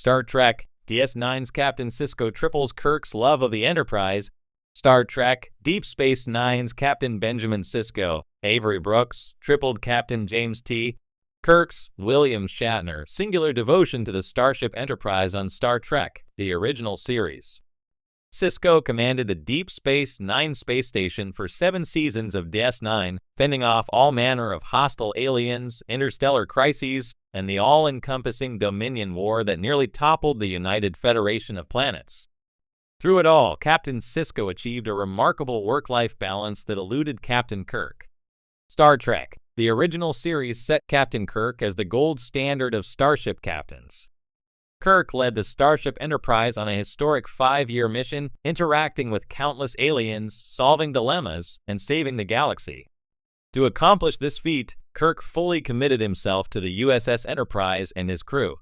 Star Trek, DS9's Captain Sisko triples Kirk's love of the Enterprise. Star Trek, Deep Space Nine's Captain Benjamin Sisko, Avery Brooks, tripled Captain James T. Kirk's William Shatner singular devotion to the Starship Enterprise on Star Trek, the original series. Sisko commanded the Deep Space Nine space station for 7 seasons of DS9, fending off all manner of hostile aliens, interstellar crises, and the all-encompassing Dominion War that nearly toppled the United Federation of Planets. Through it all, Captain Sisko achieved a remarkable work-life balance that eluded Captain Kirk. Star Trek, the original series, set Captain Kirk as the gold standard of starship captains. Kirk led the Starship Enterprise on a historic 5-year mission, interacting with countless aliens, solving dilemmas, and saving the galaxy. To accomplish this feat, Kirk fully committed himself to the USS Enterprise and his crew.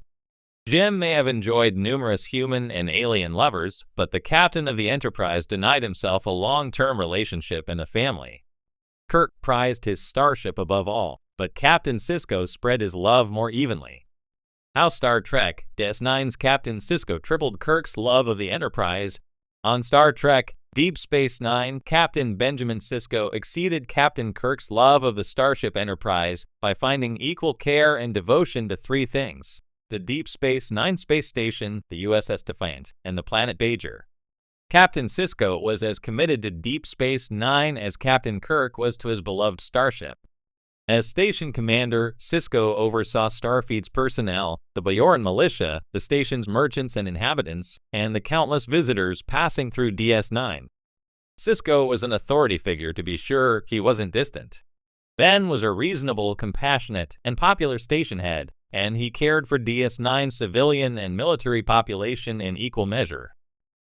Jim may have enjoyed numerous human and alien lovers, but the captain of the Enterprise denied himself a long-term relationship and a family. Kirk prized his starship above all, but Captain Sisko spread his love more evenly. How Star Trek, DS9's Captain Sisko tripled Kirk's love of the Enterprise. On Star Trek, Deep Space Nine, Captain Benjamin Sisko exceeded Captain Kirk's love of the Starship Enterprise by finding equal care and devotion to 3 things: the Deep Space Nine space station, the USS Defiant, and the planet Bajor. Captain Sisko was as committed to Deep Space Nine as Captain Kirk was to his beloved starship. As station commander, Sisko oversaw Starfleet's personnel, the Bajoran militia, the station's merchants and inhabitants, and the countless visitors passing through DS9. Sisko was an authority figure, to be sure. He wasn't distant. Ben was a reasonable, compassionate, and popular station head, and he cared for DS9's civilian and military population in equal measure.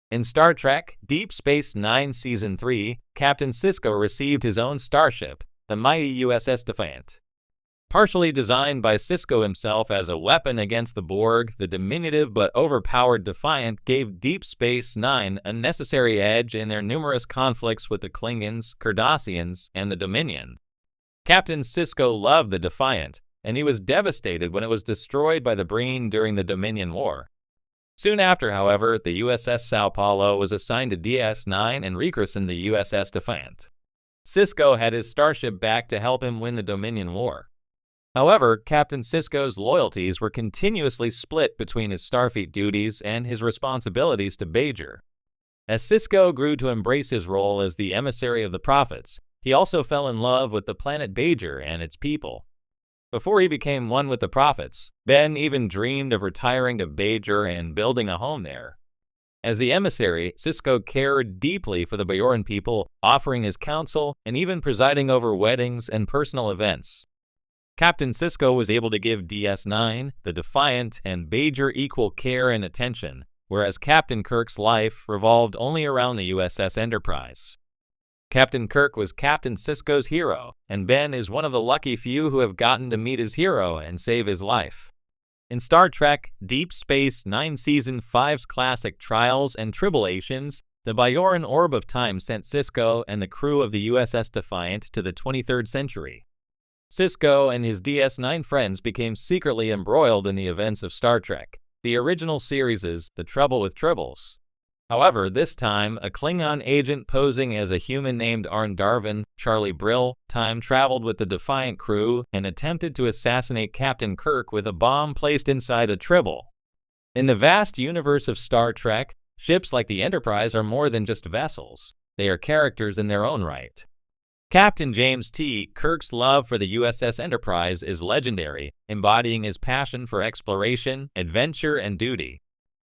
In Star Trek, Deep Space Nine Season 3, Captain Sisko received his own starship, the mighty USS Defiant. Partially designed by Sisko himself as a weapon against the Borg, the diminutive but overpowered Defiant gave Deep Space Nine a necessary edge in their numerous conflicts with the Klingons, Cardassians, and the Dominion. Captain Sisko loved the Defiant, and he was devastated when it was destroyed by the Breen during the Dominion War. Soon after, however, the USS Sao Paulo was assigned to DS9 and rechristened the USS Defiant. Sisko had his starship back to help him win the Dominion War. However, Captain Sisko's loyalties were continuously split between his Starfleet duties and his responsibilities to Bajor. As Sisko grew to embrace his role as the emissary of the prophets, he also fell in love with the planet Bajor and its people. Before he became one with the prophets, Ben even dreamed of retiring to Bajor and building a home there. As the emissary, Sisko cared deeply for the Bajoran people, offering his counsel and even presiding over weddings and personal events. Captain Sisko was able to give DS9, the Defiant, and Bajor equal care and attention, whereas Captain Kirk's life revolved only around the USS Enterprise. Captain Kirk was Captain Sisko's hero, and Ben is one of the lucky few who have gotten to meet his hero and save his life. In Star Trek, Deep Space Nine Season 5's classic Trials and Tribulations, the Bajoran Orb of Time sent Sisko and the crew of the USS Defiant to the 23rd century. Sisko and his DS9 friends became secretly embroiled in the events of Star Trek, the original series' The Trouble with Tribbles. However, this time, a Klingon agent posing as a human named Arn Darvin, Charlie Brill, time-traveled with the Defiant crew and attempted to assassinate Captain Kirk with a bomb placed inside a Tribble. In the vast universe of Star Trek, ships like the Enterprise are more than just vessels. They are characters in their own right. Captain James T. Kirk's love for the USS Enterprise is legendary, embodying his passion for exploration, adventure, and duty.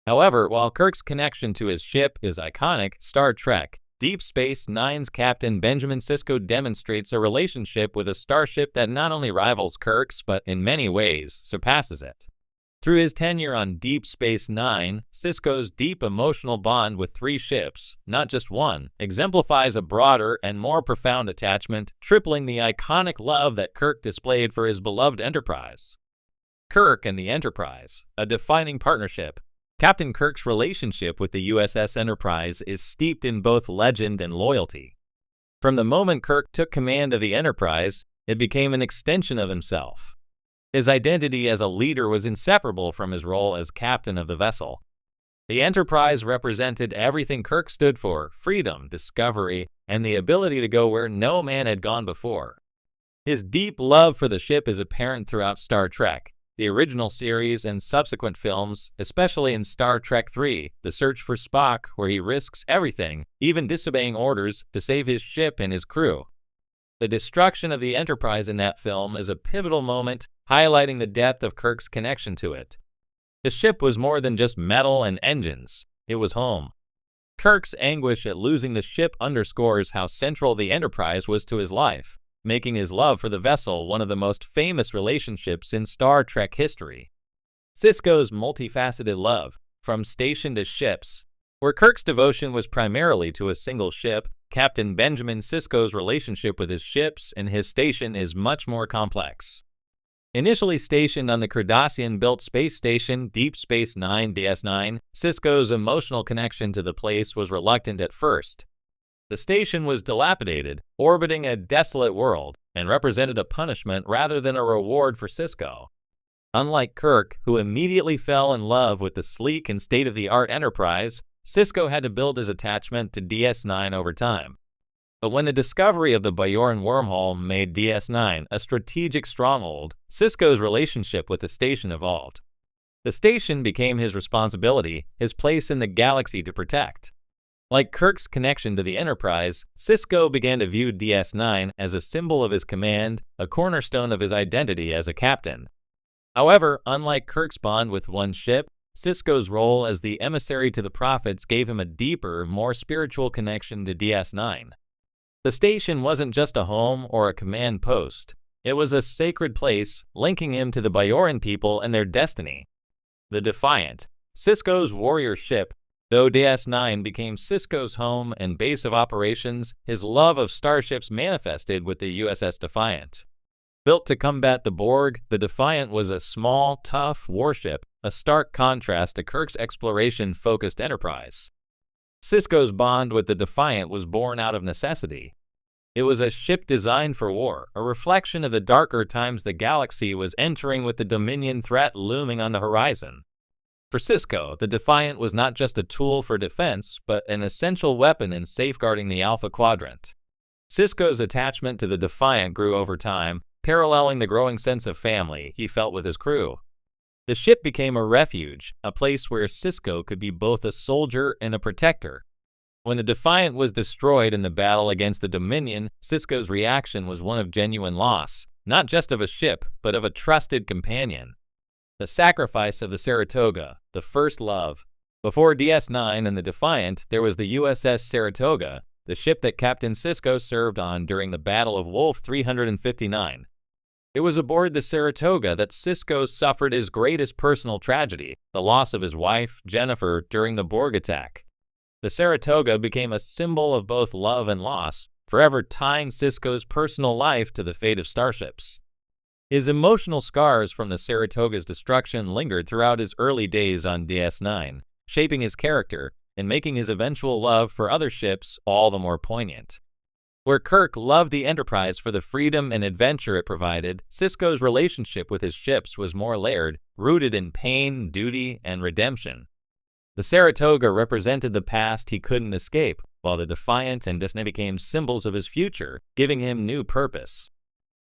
However, while Kirk's connection to his ship is iconic, Star Trek, Deep Space Nine's Captain Benjamin Sisko demonstrates a relationship with a starship that not only rivals Kirk's but in many ways surpasses it. Through his tenure on Deep Space Nine, Sisko's deep emotional bond with 3 ships, not just one, exemplifies a broader and more profound attachment, tripling the iconic love that Kirk displayed for his beloved Enterprise. Kirk and the Enterprise, a defining partnership. Captain Kirk's relationship with the USS Enterprise is steeped in both legend and loyalty. From the moment Kirk took command of the Enterprise, it became an extension of himself. His identity as a leader was inseparable from his role as captain of the vessel. The Enterprise represented everything Kirk stood for: freedom, discovery, and the ability to go where no man had gone before. His deep love for the ship is apparent throughout Star Trek, the original series and subsequent films, especially in Star Trek III, The Search for Spock, where he risks everything, even disobeying orders, to save his ship and his crew. The destruction of the Enterprise in that film is a pivotal moment, highlighting the depth of Kirk's connection to it. The ship was more than just metal and engines. It was home. Kirk's anguish at losing the ship underscores how central the Enterprise was to his life, making his love for the vessel one of the most famous relationships in Star Trek history. Sisko's multifaceted love, from station to ships. Where Kirk's devotion was primarily to a single ship, Captain Benjamin Sisko's relationship with his ships and his station is much more complex. Initially stationed on the Cardassian-built space station Deep Space Nine DS9, Sisko's emotional connection to the place was reluctant at first. The station was dilapidated, orbiting a desolate world, and represented a punishment rather than a reward for Sisko. Unlike Kirk, who immediately fell in love with the sleek and state-of-the-art Enterprise, Sisko had to build his attachment to DS9 over time. But when the discovery of the Bajoran wormhole made DS9 a strategic stronghold, Sisko's relationship with the station evolved. The station became his responsibility, his place in the galaxy to protect. Like Kirk's connection to the Enterprise, Sisko began to view DS9 as a symbol of his command, a cornerstone of his identity as a captain. However, unlike Kirk's bond with one ship, Sisko's role as the emissary to the prophets gave him a deeper, more spiritual connection to DS9. The station wasn't just a home or a command post. It was a sacred place, linking him to the Bajoran people and their destiny. The Defiant, Sisko's warrior ship. Though DS9 became Sisko's home and base of operations, his love of starships manifested with the USS Defiant. Built to combat the Borg, the Defiant was a small, tough warship, a stark contrast to Kirk's exploration-focused Enterprise. Sisko's bond with the Defiant was born out of necessity. It was a ship designed for war, a reflection of the darker times the galaxy was entering with the Dominion threat looming on the horizon. For Sisko, the Defiant was not just a tool for defense, but an essential weapon in safeguarding the Alpha Quadrant. Sisko's attachment to the Defiant grew over time, paralleling the growing sense of family he felt with his crew. The ship became a refuge, a place where Sisko could be both a soldier and a protector. When the Defiant was destroyed in the battle against the Dominion, Sisko's reaction was one of genuine loss, not just of a ship, but of a trusted companion. The sacrifice of the Saratoga, the first love. Before DS9 and the Defiant, there was the USS Saratoga, the ship that Captain Sisko served on during the Battle of Wolf 359. It was aboard the Saratoga that Sisko suffered his greatest personal tragedy, the loss of his wife, Jennifer, during the Borg attack. The Saratoga became a symbol of both love and loss, forever tying Sisko's personal life to the fate of starships. His emotional scars from the Saratoga's destruction lingered throughout his early days on DS9, shaping his character and making his eventual love for other ships all the more poignant. Where Kirk loved the Enterprise for the freedom and adventure it provided, Sisko's relationship with his ships was more layered, rooted in pain, duty, and redemption. The Saratoga represented the past he couldn't escape, while the Defiant and DS9 became symbols of his future, giving him new purpose.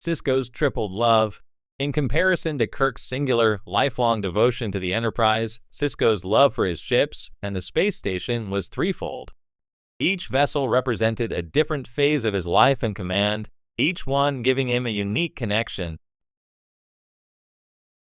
Sisko's tripled love. In comparison to Kirk's singular, lifelong devotion to the Enterprise, Sisko's love for his ships and the space station was threefold. Each vessel represented a different phase of his life and command, each one giving him a unique connection,